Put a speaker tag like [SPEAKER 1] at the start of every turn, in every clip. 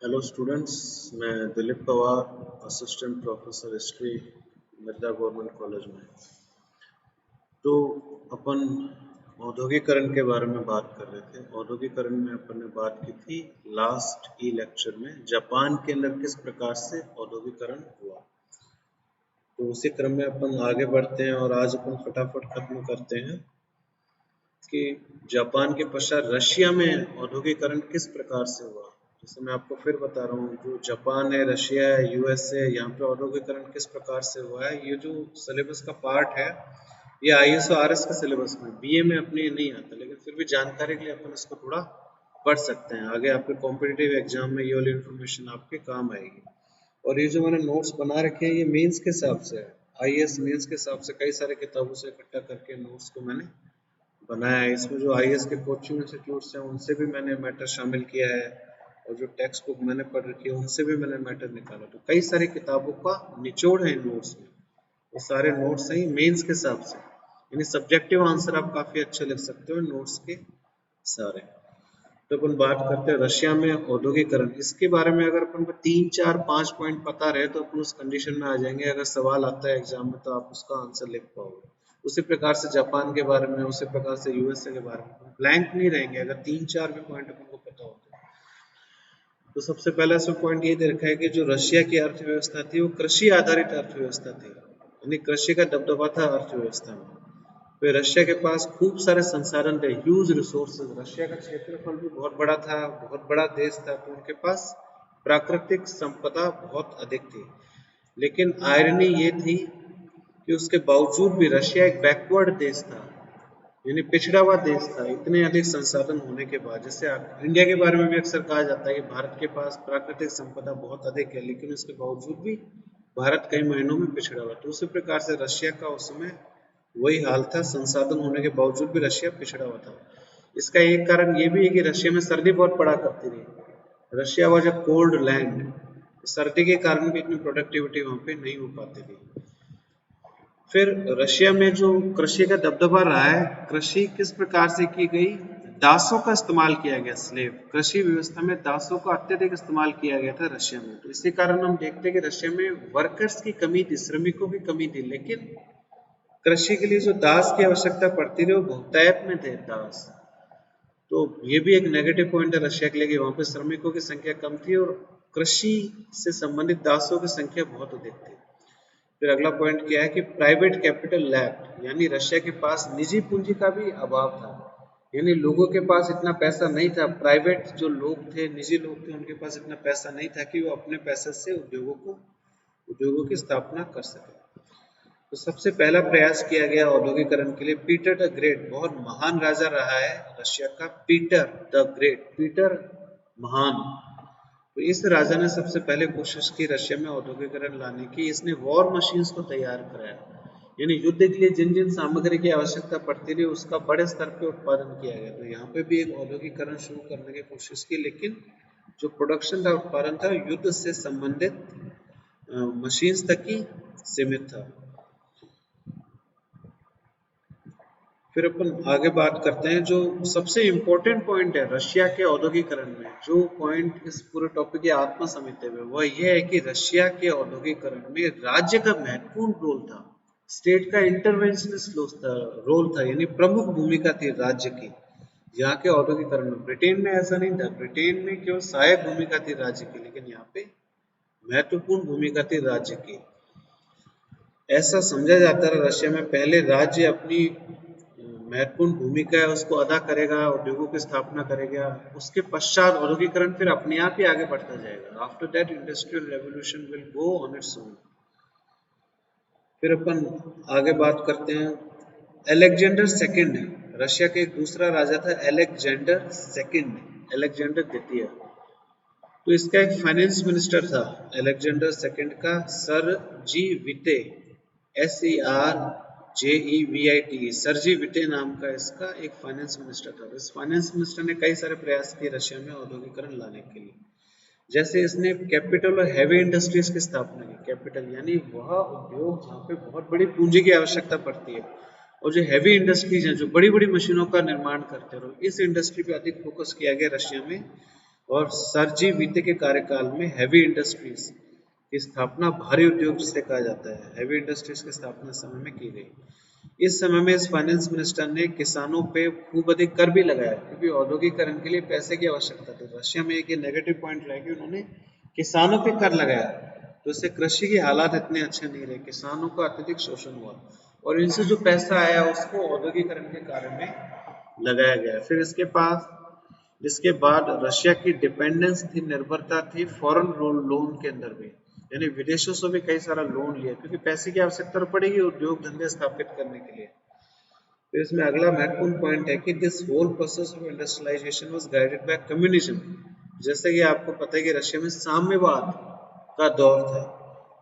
[SPEAKER 1] Hello students, मैं Dilip Pawar, assistant professor history, Mirza government college में। तो अपन औद्योगिकरण के बारे में बात कर रहे थे। औद्योगिकरण में अपन ने बात की थी लास्ट ई लेक्चर में, जापान के अंदर किस प्रकार से औद्योगिकरण हुआ। तो उसी क्रम में अपन आगे बढ़ते हैं और आज अपन फटाफट खत्म करते हैं कि जापान के पश्चात रशिया में औद्योगिकरण किस प्रकार से हुआ। जैसे मैं आपको फिर बता रहा हूँ, जो जापान है, रशिया है, यूएस है, यहाँ पे औद्योगिकरण किस प्रकार से हुआ है। ये जो सिलेबस का पार्ट है, ये आईएसओ आरएस के सिलेबस में बीए में अपने नहीं आता, लेकिन फिर भी जानकारी के लिए अपन इसको थोड़ा पढ़ सकते हैं। आगे आपके कॉम्पिटिटिव एग्जाम में ये वाली इन्फॉर्मेशन आपके काम आएगी। और ये जो मैंने नोट्स बना रखे हैं, ये मेंस के हिसाब से है, आईएएस मेंस के हिसाब से कई सारे किताबों से इकट्ठा करके नोट्स को मैंने बनाया है। इसमें जो आईएएस के कोचिंग इंस्टीट्यूट्स हैं, उनसे भी मैंने मैटर शामिल किया है, और जो टेक्स्ट बुक मैंने पढ़ रखी है उनसे भी मैंने मैटर निकाला। तो कई सारी किताबों का निचोड़ है इन नोट्स में। वो सारे नोट्स हैं मेंस के हिसाब से, यानी सब्जेक्टिव आंसर आप काफ़ी अच्छे लिख सकते हो नोट्स के सारे। तो अपन बात करते हैं रशिया में औद्योगिकरण। इसके बारे में अगर अपन को 3 4 5 पॉइंट पता रहे तो अपन उस कंडीशन में आ जाएंगे। अगर सवाल आता है एग्जाम में तो आप उसका आंसर लिख पाओगे। उसी प्रकार से जापान के बारे में, उसी प्रकार से यूएसए के बारे में ब्लैंक नहीं रहेंगे अगर 3 4 भी पॉइंट अपन को पता होते हैं। तो सबसे पहला इसमें पॉइंट ये दे रखा है कि जो रशिया की अर्थव्यवस्था थी वो कृषि आधारित अर्थव्यवस्था थी, यानी कृषि का दबदबा था अर्थव्यवस्था में। फिर रशिया के पास खूब सारे संसाधन थे, ह्यूज रिसोर्सेज। रशिया का क्षेत्रफल भी बहुत बड़ा था, बहुत बड़ा देश था, तो उनके पास प्राकृतिक संपदा बहुत अधिक थी। लेकिन आयरनी ये थी कि उसके बावजूद भी रशिया एक बैकवर्ड देश था, यानी पिछड़ा हुआ देश था। इतने अधिक संसाधन होने के बाद, जैसे इंडिया के बारे में भी अक्सर कहा जाता है कि भारत के पास प्राकृतिक संपदा बहुत अधिक है, लेकिन उसके बावजूद भी भारत कई महीनों में पिछड़ा हुआ। तो उसी प्रकार से रशिया का उस समय वही हाल था, संसाधन होने के बावजूद भी रशिया पिछड़ा हुआ था। इसका एक कारण ये भी है कि रशिया में सर्दी बहुत पड़ा करती थी। Russia was a cold land, सर्दी के कारण भी इतनी प्रोडक्टिविटी वहाँ पे नहीं हो पाती थी। फिर रशिया में जो कृषि का दबदबा रहा है, कृषि किस प्रकार से की गई, दासों का इस्तेमाल किया गया। स्लेव कृषि व्यवस्था में दासों का अत्यधिक इस्तेमाल किया गया था रशिया में। तो इसी कारण हम देखते हैं कि रशिया में वर्कर्स की कमी थी, श्रमिकों की कमी थी, लेकिन कृषि के लिए जो दास की आवश्यकता पड़ती थी वो बहुतायत में थे दास। तो ये भी एक नेगेटिव पॉइंट है रशिया के लिए कि वहाँ पे श्रमिकों की संख्या कम थी और कृषि से संबंधित दासों की संख्या बहुत अधिक थी। फिर अगला पॉइंट क्या है कि प्राइवेट कैपिटल लैक्ड, यानी रशिया के पास निजी पूंजी का भी अभाव था, यानी लोगों के पास इतना पैसा नहीं था। प्राइवेट जो लोग थे, निजी लोग थे, उनके पास इतना पैसा नहीं था कि वो अपने पैसे से उद्योगों की स्थापना कर सके। तो सबसे पहला प्रयास किया गया औद्योगिकरण के लिए पीटर द ग्रेट, बहुत महान राजा रहा है रशिया का पीटर द ग्रेट, पीटर महान। तो इस राजा ने सबसे पहले कोशिश की रशिया में औद्योगिकरण लाने की। इसने वॉर मशीन्स को तैयार कराया, यानी युद्ध के लिए जिन जिन सामग्री की आवश्यकता पड़ती थी उसका बड़े स्तर पे उत्पादन किया गया। तो यहाँ पे भी एक औद्योगिकरण शुरू करने की कोशिश की, लेकिन जो प्रोडक्शन था, उत्पादन था, युद्ध से संबंधित मशीन्स तक ही सीमित था। फिर अपन आगे बात करते हैं, जो सबसे इम्पोर्टेंट पॉइंट है रशिया के औद्योगिकरण में, जो पॉइंट इस पूरे टॉपिक की आत्मा समेटे हुए, वह यह है कि रशिया के औद्योगिकरण में राज्य का महत्वपूर्ण रोल था। स्टेट का इंटरवेंशनिस्ट रोल था, यानी प्रमुख भूमिका थी राज्य की यहाँ के औद्योगिकरण में। ब्रिटेन में ऐसा नहीं था, ब्रिटेन में केवल सहायक भूमिका थी राज्य की, लेकिन यहाँ पे महत्वपूर्ण भूमिका थी राज्य की। ऐसा समझा जाता है रशिया में पहले राज्य अपनी महत्वपूर्ण भूमिका है उसको अदा करेगा, उद्योगों की स्थापना करेगा, उसके पश्चात औद्योगिकरण फिर अपने आप ही आगे बढ़ता जाएगा। After that industrial revolution will go on its own. फिर अपन आगे बात करते हैं अलेक्जेंडर सेकंड, रशिया के एक दूसरा राजा था अलेक्जेंडर सेकंड, अलेक्जेंडर द्वितीय। तो इसका एक फाइनेंस मिनिस्टर था अलेक्जेंडर सेकंड का, सर जी विटे, SERJEVITE, सरजी विटे नाम का इसका एक फाइनेंस मिनिस्टर था। इस फाइनेंस मिनिस्टर ने कई सारे प्रयास किए रशिया में औद्योगिकरण लाने के लिए। जैसे इसने कैपिटल और हैवी इंडस्ट्रीज की स्थापना की। कैपिटल यानी वह उद्योग जहाँ पे बहुत बड़ी पूंजी की आवश्यकता पड़ती है, और जो हैवी इंडस्ट्रीज हैं जो बड़ी बड़ी मशीनों का निर्माण करते हैं, इस इंडस्ट्री पे अधिक फोकस किया गया रशिया में। और सरजी वीते के कार्यकाल में हैवी इंडस्ट्रीज की स्थापना, भारी उद्योग जिसे कहा जाता है, हैवी इंडस्ट्रीज की स्थापना समय में की गई। इस समय में इस फाइनेंस मिनिस्टर ने किसानों पे खूब अधिक कर भी लगाया, क्योंकि औद्योगिकरण के लिए पैसे की आवश्यकता थी। रशिया में एक नेगेटिव पॉइंट रहा कि उन्होंने किसानों पे कर लगाया, तो इससे कृषि के हालात इतने अच्छे नहीं रहे, किसानों का अत्यधिक शोषण हुआ और इनसे जो पैसा आया उसको औद्योगिकरण के कार्य में लगाया गया। फिर इसके बाद रशिया की डिपेंडेंस थी, निर्भरता थी फॉरेन लोन के अंदर भी, यानी विदेशों से भी कई सारा लोन लिया, क्योंकि पैसे की आवश्यकता पड़ेगी उद्योग धंधे स्थापित करने के लिए। फिर इसमें अगला महत्वपूर्ण पॉइंट है कि this whole process of industrialization was guided by communism. जैसे कि आपको पता है कि रशिया में साम्यवाद का दौर था,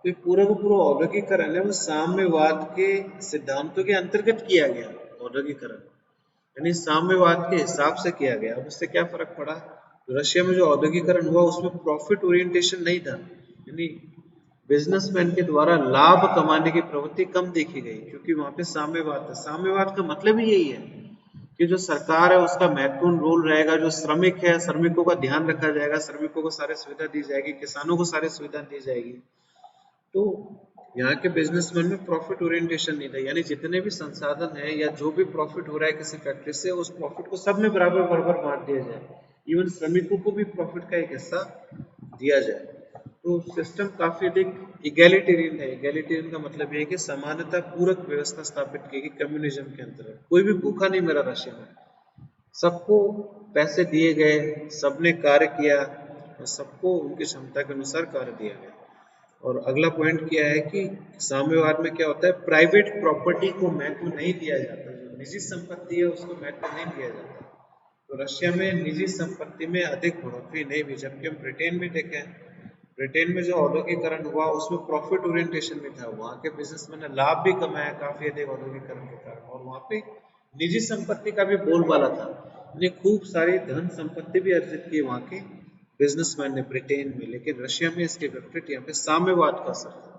[SPEAKER 1] तो पूरा का पूरा औद्योगिकरण है वो साम्यवाद के सिद्धांतों के अंतर्गत किया गया। औद्योगिकरण यानी साम्यवाद के हिसाब से किया गया। अब उससे क्या फर्क पड़ा, रशिया में जो औद्योगिकरण हुआ उसमें प्रॉफिट ओरिएंटेशन नहीं था, यानी बिजनेसमैन के द्वारा लाभ कमाने की प्रवृत्ति कम देखी गई, क्योंकि वहां पे साम्यवाद था। साम्यवाद का मतलब ही यही है कि जो सरकार है उसका महत्वपूर्ण रोल रहेगा, जो श्रमिक है श्रमिकों का ध्यान रखा जाएगा, श्रमिकों को सारी सुविधा दी जाएगी, किसानों को सारी सुविधा दी जाएगी। तो यहाँ के बिजनेसमैन में प्रॉफिट ओरिएंटेशन नहीं था, यानी जितने भी संसाधन है या जो भी प्रॉफिट हो रहा है किसी फैक्ट्री से, उस प्रॉफिट को सब में बराबर बराबर बांट दिया जाए, इवन श्रमिकों को भी प्रॉफिट का एक हिस्सा दिया जाए। तो सिस्टम काफी अधिक इगैलिटेरियन है। इगैलिटेरियन का मतलब ये है कि समानता पूरक व्यवस्था स्थापित की गई कम्युनिज्म के अंतर्गत। कोई भी भूखा नहीं मरा रशिया में, सबको पैसे दिए गए, सबने कार्य किया और सबको उनकी क्षमता के अनुसार कार्य दिया गया। और अगला पॉइंट क्या है कि साम्यवाद में क्या होता है, प्राइवेट प्रॉपर्टी को महत्व नहीं दिया जाता, जो निजी संपत्ति है उसको महत्व नहीं दिया जाता। तो रशिया में निजी संपत्ति में अधिक बढ़ोतरी नहीं हुई, जबकि हम ब्रिटेन में देखें, ब्रिटेन में जो औद्योगिकरण हुआ उसमें प्रॉफिट ओरिएंटेशन भी था, वहाँ के बिजनेसमैन ने लाभ भी कमाया काफी अधिक औद्योगिकरण के कारण, और वहाँ पे निजी संपत्ति का भी बोलबाला था, यानी खूब सारी धन संपत्ति भी अर्जित की वहाँ के बिजनेसमैन ने ब्रिटेन में। लेकिन रशिया में इसके विपरीत यहाँ पे साम्यवाद का असर था।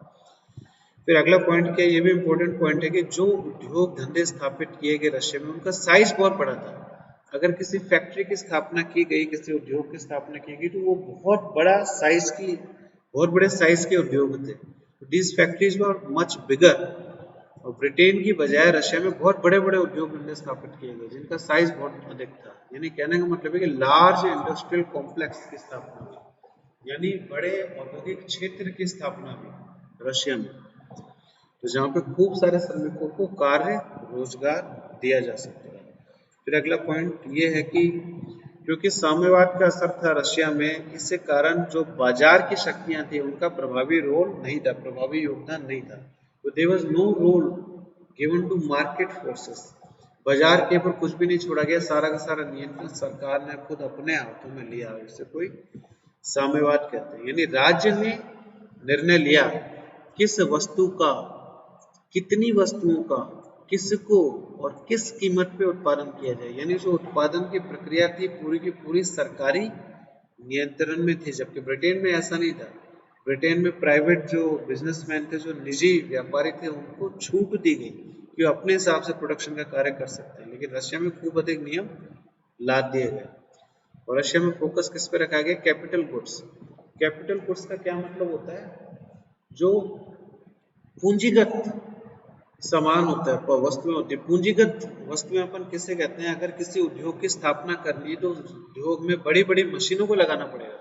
[SPEAKER 1] फिर अगला पॉइंट क्या है, ये भी इंपॉर्टेंट पॉइंट है कि जो उद्योग धंधे स्थापित किए गए रशिया में उनका साइज बहुत बड़ा था। अगर किसी फैक्ट्री की स्थापना की गई, किसी उद्योग की स्थापना की गई, तो वो बहुत बड़े साइज के उद्योग थे। These factories were much bigger. और ब्रिटेन की बजाय रशिया में बहुत बड़े बड़े उद्योग धंधे स्थापित किए गए जिनका साइज बहुत अधिक था। यानी कहने का मतलब है कि लार्ज इंडस्ट्रियल कॉम्प्लेक्स की स्थापना हुई, यानी बड़े औद्योगिक क्षेत्र की स्थापना हुई रशिया में, तो जहाँ पे खूब सारे श्रमिकों को कार्य रोजगार दिया जा सकता है। फिर अगला पॉइंट ये है कि क्योंकि साम्यवाद का असर था रशिया में, इसके कारण जो बाजार की शक्तियां थी उनका प्रभावी रोल नहीं था, प्रभावी योगदान नहीं था। तो there was no role given to market forces. बाजार के ऊपर कुछ भी नहीं छोड़ा गया, सारा का सारा नियंत्रण सरकार ने खुद अपने हाथों में लिया। इसे कोई साम्यवाद कहते हैं, यानी राज्य ने निर्णय लिया किस वस्तु का, कितनी वस्तुओं का, किसको और किस कीमत पे उत्पादन किया जाए, यानी जो उत्पादन की प्रक्रिया थी पूरी की पूरी सरकारी नियंत्रण में थी। जबकि ब्रिटेन में ऐसा नहीं था। ब्रिटेन में प्राइवेट जो बिजनेसमैन थे, जो निजी व्यापारी थे, उनको छूट दी गई कि वो अपने हिसाब से प्रोडक्शन का कार्य कर सकते हैं। लेकिन रशिया में खूब अधिक नियम लाद दिए गए और रशिया में फोकस किस पे रखा गया, कैपिटल गुड्स। कैपिटल गुड्स का क्या मतलब होता है, जो पूंजीगत सामान होता है, वस्तुएं होती है। पूंजीगत वस्तुएं अपन किसे कहते हैं, अगर किसी उद्योग की स्थापना करनी है तो उस उद्योग में बड़ी बड़ी मशीनों को लगाना पड़ेगा,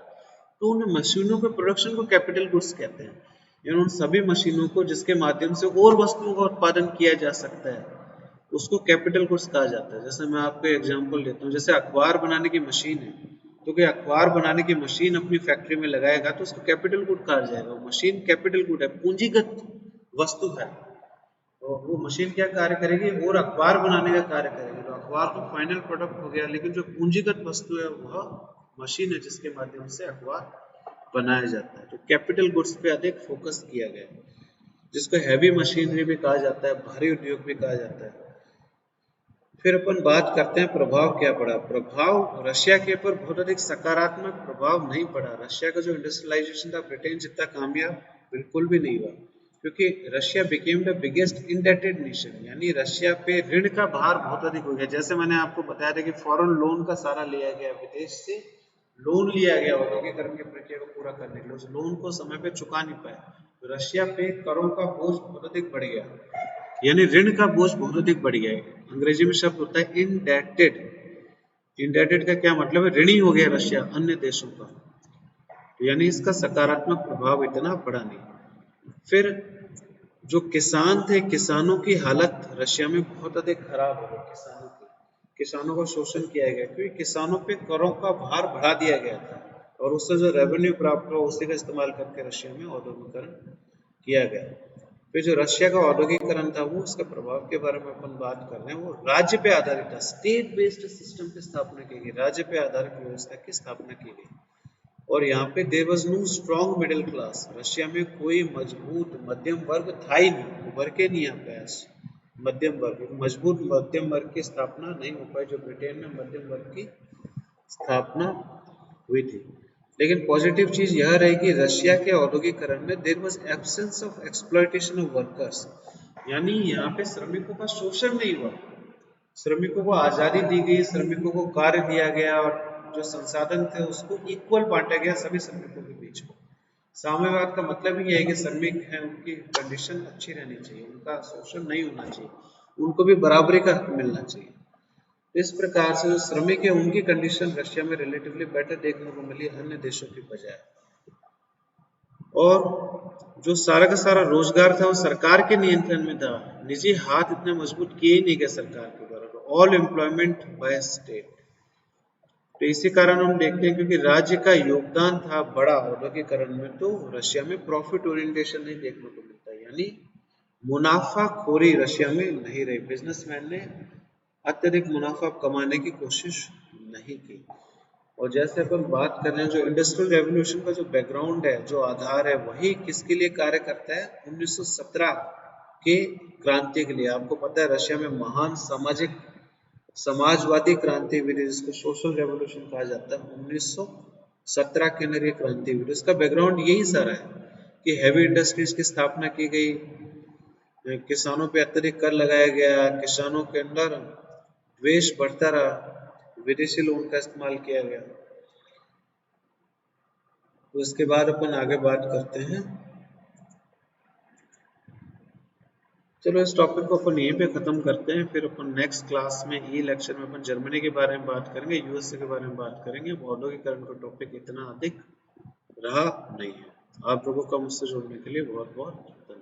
[SPEAKER 1] तो उन मशीनों के प्रोडक्शन को कैपिटल गुड्स कहते हैं। यानी उन सभी मशीनों को जिसके माध्यम से और वस्तुओं का उत्पादन किया जा सकता है उसको कैपिटल गुड्स कहा जाता है। जैसे मैं आपको एग्जांपल देता हूँ, जैसे अखबार बनाने की मशीन है, तो कि अखबार बनाने की मशीन अपनी फैक्ट्री में लगाएगा तो उसको कैपिटल गुड कहा जाएगा। वो मशीन कैपिटल गुड है, पूंजीगत वस्तु है। तो वो मशीन क्या कार्य करेगी, और अखबार बनाने का कार्य करेगी। तो अखबार तो फाइनल प्रोडक्ट हो गया, लेकिन जो पूंजीगत वस्तु है वह मशीन है जिसके माध्यम से अखबार बनाया जाता है। तो कैपिटल गुड्स पे अधिक फोकस किया गया, जिसको हैवी मशीनरी भी कहा जाता है, भारी उद्योग भी कहा जाता है। फिर अपन बात करते हैं प्रभाव क्या पड़ा। प्रभाव रशिया के ऊपर बहुत अधिक सकारात्मक प्रभाव नहीं पड़ा। रशिया का जो इंडस्ट्रियलाइजेशन था ब्रिटेन जितना कामयाब बिल्कुल भी नहीं हुआ, क्योंकि Russia became the biggest indebted nation, यानी रशिया पे ऋण का भार बहुत अधिक हो गया। जैसे मैंने आपको बताया था कि फॉरेन लोन का सारा लिया गया विदेश से लोन लिया गया औद्योगिकरण की प्रक्रिया को पूरा करने के लिए, उस लोन को समय पे चुका नहीं पाए, तो रशिया पे करों का बोझ बहुत अधिक बढ़ गया, यानी ऋण का बोझ बहुत अधिक बढ़ गया है। अंग्रेजी में शब्द होता है इंडेटेड। इंडेटेड का क्या मतलब है? ऋणी हो गया रशिया अन्य देशों का, तो यानी इसका सकारात्मक प्रभाव इतना बड़ा नहीं। फिर जो किसान थे, किसानों की हालत रशिया में बहुत अधिक खराब हो गई। किसानों का शोषण किया गया, क्योंकि किसानों पे करों का भार बढ़ा दिया गया था, और उससे जो रेवेन्यू प्राप्त हुआ उसी का इस्तेमाल करके रशिया में औद्योगिकरण किया गया। फिर जो रशिया का औद्योगिकरण था, वो उसका प्रभाव के बारे में अपन बात कर रहे हैं, वो राज्य पे आधारित था। स्टेट बेस्ड सिस्टम की स्थापना की गई, राज्य पे आधारित व्यवस्था की स्थापना की गई। और यहाँ पे there was no strong middle class, Russia में कोई मजबूत मध्यम वर्ग था ही नहीं, उभर के नहीं आ पाया मध्यम वर्ग, मजबूत मध्यम वर्ग की स्थापना नहीं हो पाई, जो ब्रिटेन में मध्यम वर्ग की स्थापना हुई थी। लेकिन पॉजिटिव चीज यह रही कि रशिया के औद्योगिकरण में there was absence of exploitation of workers, यानी यहाँ पे श्रमिकों का शोषण नहीं हुआ, श्रमिकों को आजादी दी गई, श्रमिकों को कार्य दिया गया, और जो संसाधन थे उसको इक्वल बांटा गया सभी श्रमिकों के बीच में। साम्यवाद का मतलब ही है कि श्रमिक हैं, उनकी कंडीशन अच्छी रहनी चाहिए, उनका शोषण नहीं होना चाहिए, उनको भी बराबरी का हक मिलना चाहिए। इस प्रकार से जो श्रमिक है उनकी कंडीशन रशिया में रिलेटिवली बेटर देखने को मिली अन्य देशों की बजाय। और जो सारा का सारा रोजगार था वो सरकार के नियंत्रण में था, निजी हाथ इतने मजबूत किए ही नहीं गए सरकार के द्वारा, ऑल एम्प्लॉयमेंट बाय स्टेट। तो इसी कारण हम देखते हैं, क्योंकि राज्य का योगदान था बड़ा औद्योगिकरण में, तो रशिया में प्रॉफिट ओरिएंटेशन नहीं देखने को मिलता, यानी मुनाफाखोरी रशिया में नहीं रही, बिजनेसमैन ने अत्यधिक मुनाफा कमाने की कोशिश नहीं की। और जैसे अपन बात कर रहे हैं, जो इंडस्ट्रियल रेवोल्यूशन का जो बैकग्राउंड है, जो आधार है, वही किसके लिए कार्य करता है? 1917 के क्रांति के लिए। आपको पता है रशिया में महान समाजवादी क्रांति हुई थी, जिसको सोशल रेवोल्यूशन कहा जाता है। 1917 के अंदर ये क्रांति हुई, इसका बैकग्राउंड यही सारा है कि हैवी इंडस्ट्रीज की स्थापना की गई, किसानों पे अत्यधिक कर लगाया गया, किसानों के अंदर द्वेष बढ़ता रहा, विदेशी लोन का इस्तेमाल किया गया। तो इसके बाद अपन आगे बात करते हैं। चलो इस टॉपिक को अपन यहीं पे खत्म करते हैं, फिर अपन नेक्स्ट क्लास में ई लेक्चर में अपन जर्मनी के बारे में बात करेंगे, यूएसए के बारे में बात करेंगे। औद्योगिकरण का टॉपिक इतना अधिक रहा नहीं है। आप लोगों का मुझसे जुड़ने के लिए बहुत बहुत धन्यवाद।